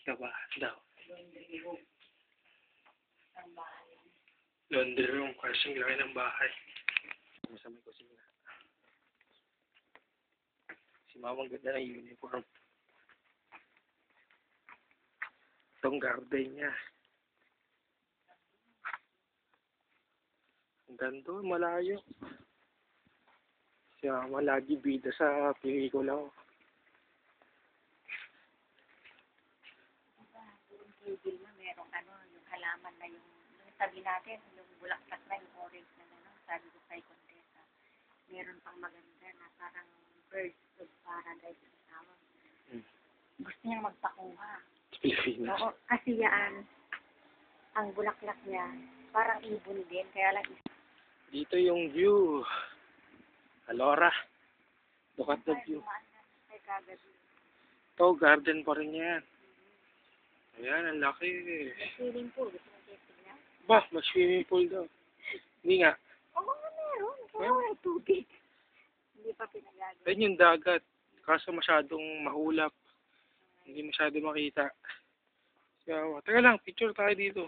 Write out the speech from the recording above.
Labahan daw. Laundry room. Kasing laki ng bahay. Sa may kusina. Si Mamang ganda ng uniform. Itong garden niya. Ang ganda, malayo. Si Mama lagi bida sa pelikula ko. Yung Vilma, merong yung halaman na yung sabi natin, yung bulaklak na yung orange na sabi ko kay Contessa. Meron pang maganda na parang birds of paradise na tawag. Gusto niyang magpakuha. Pilipinas. Oo, kasi yan, ang bulaklak niya, parang ibon din, kaya lang isa. Dito yung view. Alora. Look at the view. Ay, kagabi. Ito, garden pa rin yan. Ayan, ang laki. May swimming pool, gusto mo tignan? Bah, may swimming pool daw. Hindi nga. Oo, meron. Kaya may tubig. Hindi pa pinagagal. Ayun yung dagat. Kaso masyadong mahulap. Hindi masyado makita. So, teka lang, picture tayo dito.